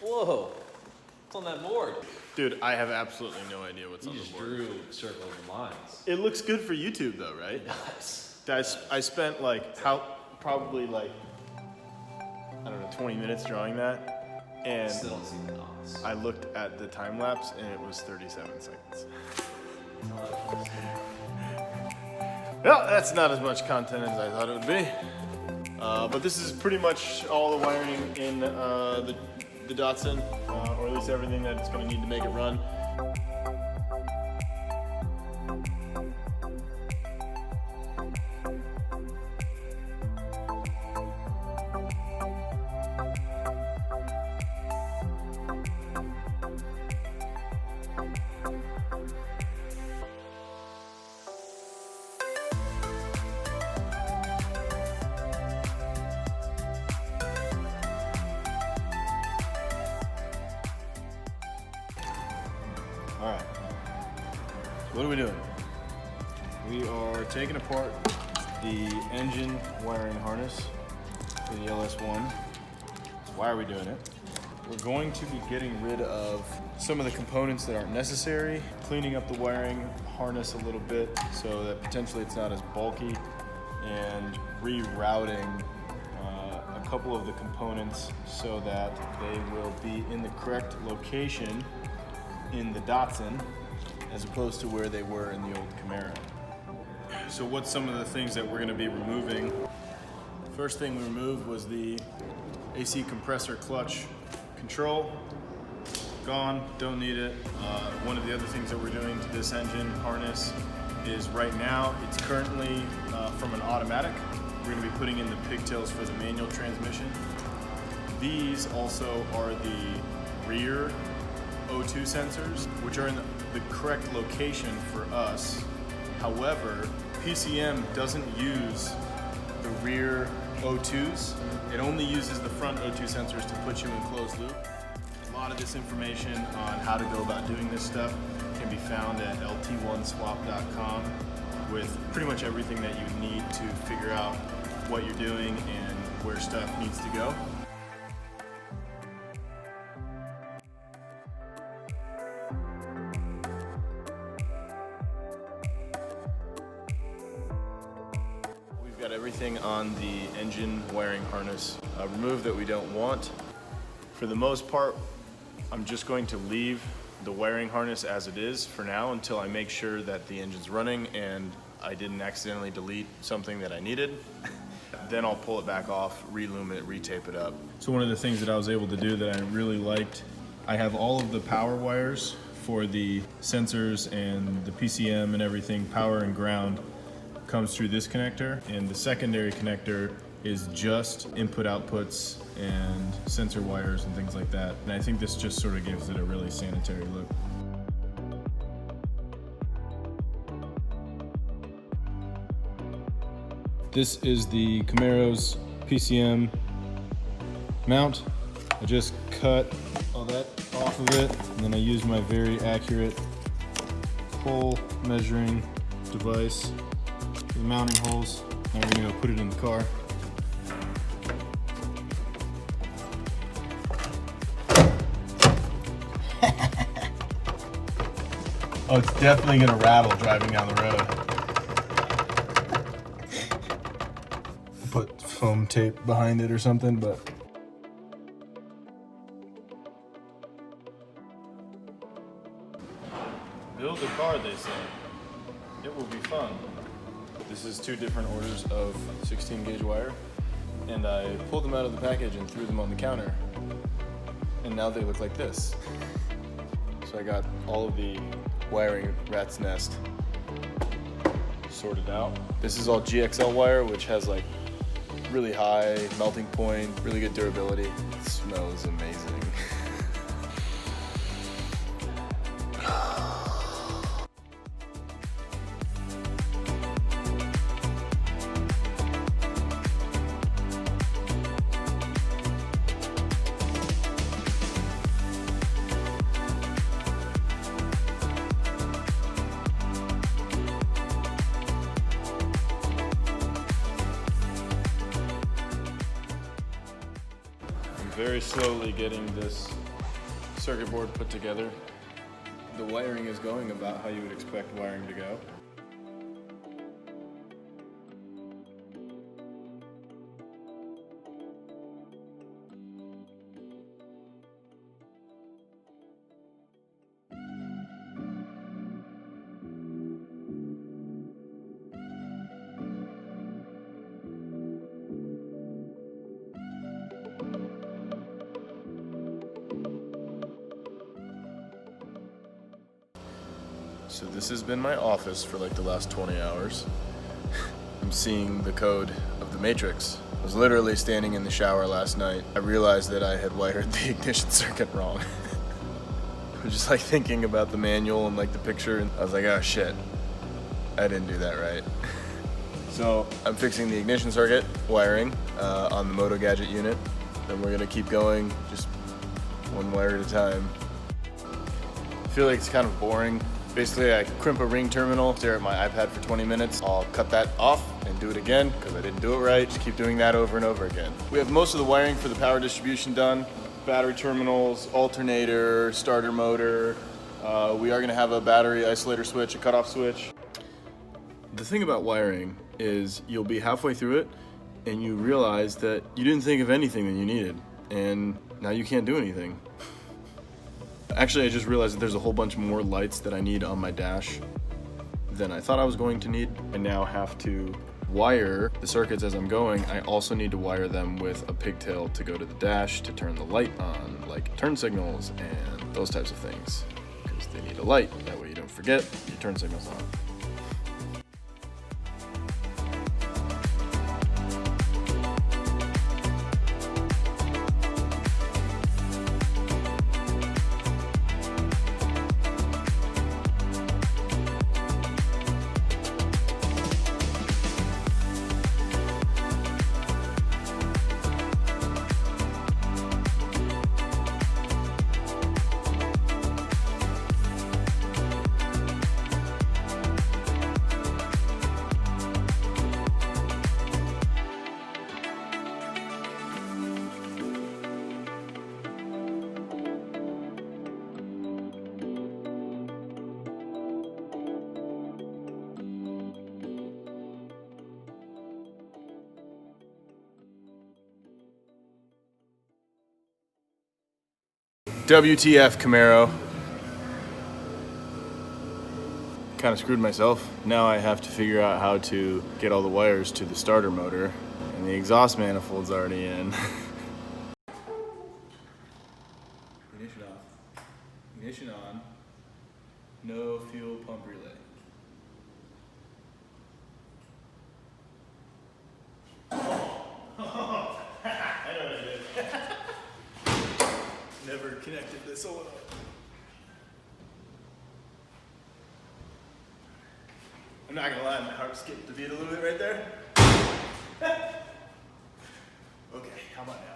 Whoa, what's on that board? Dude, I have absolutely no idea what's on the board. You just drew circles and lines. It looks good for YouTube though, right? Nice. I spent like, probably like, I don't know, 20 minutes drawing that. And Still don't see the dots. I looked at the time lapse and it was 37 seconds. Well, that's not as much content as I thought it would be. But this is pretty much all the wiring in the Datsun, or at least everything that it's going to need to make it run. All right, so what are we doing? We are taking apart the engine wiring harness for the LS1. So why are we doing it? We're going to be getting rid of some of the components that aren't necessary, cleaning up the wiring harness a little bit so that potentially it's not as bulky, and rerouting a couple of the components so that they will be in the correct location in the Datsun as opposed to where they were in the old Camaro. So what's some of the things that we're going to be removing? First thing we removed was the AC compressor clutch control. Gone, don't need it. One of the other things that we're doing to this engine harness is right now it's currently from an automatic. We're going to be putting in the pigtails for the manual transmission. These also are the rear O2 sensors, which are in the correct location for us. However, PCM doesn't use the rear O2s. It only uses the front O2 sensors to put you in closed loop. A lot of this information on how to go about doing this stuff can be found at lt1swap.com with pretty much everything that you need to figure out what you're doing and where stuff needs to go. Got everything on the engine wiring harness removed that we don't want. For the most part, I'm just going to leave the wiring harness as it is for now until I make sure that the engine's running and I didn't accidentally delete something that I needed. Then I'll pull it back off, relume it, retape it up. So one of the things that I was able to do that I really liked, I have all of the power wires for the sensors and the PCM and everything, power and ground, comes through this connector, and the secondary connector is just input outputs and sensor wires and things like that. And I think this just sort of gives it a really sanitary look. This is the Camaro's PCM mount. I just cut all that off of it, and then I used my very accurate hole measuring device for the mounting holes. Now we're gonna go put it in the car. Oh, it's definitely gonna rattle driving down the road. Put foam tape behind it or something, but build a car, they say. It will be fun. This is 2 different orders of 16 gauge wire, and I pulled them out of the package and threw them on the counter, and now they look like this. So I got all of the wiring rat's nest sorted out. This is all GXL wire, which has like really high melting point, really good durability. It smells amazing. Very slowly getting this circuit board put together. The wiring is going about how you would expect wiring to go. So this has been my office for like the last 20 hours. I'm seeing the code of the Matrix. I was literally standing in the shower last night. I realized that I had wired the ignition circuit wrong. I was just like thinking about the manual and like the picture, and I was like, oh shit, I didn't do that right. So I'm fixing the ignition circuit wiring on the Moto Gadget unit. Then we're gonna keep going, just one wire at a time. I feel like it's kind of boring. Basically, I crimp a ring terminal, stare at my iPad for 20 minutes. I'll cut that off and do it again because I didn't do it right. Just keep doing that over and over again. We have most of the wiring for the power distribution done. Battery terminals, alternator, starter motor. We are gonna have a battery isolator switch, a cutoff switch. The thing about wiring is you'll be halfway through it and you realize that you didn't think of anything that you needed, and now you can't do anything. Actually, I just realized that there's a whole bunch more lights that I need on my dash than I thought I was going to need. I now have to wire the circuits as I'm going. I also need to wire them with a pigtail to go to the dash to turn the light on, like turn signals and those types of things, because they need a light. That way you don't forget your turn signals on. WTF, Camaro. Kind of screwed myself. Now I have to figure out how to get all the wires to the starter motor, and the exhaust manifold's already in. Ignition off. Ignition on. No fuel pump relay. Never connected this one up. I'm not gonna lie, my heart skipped a beat a little bit right there. Okay, how about now?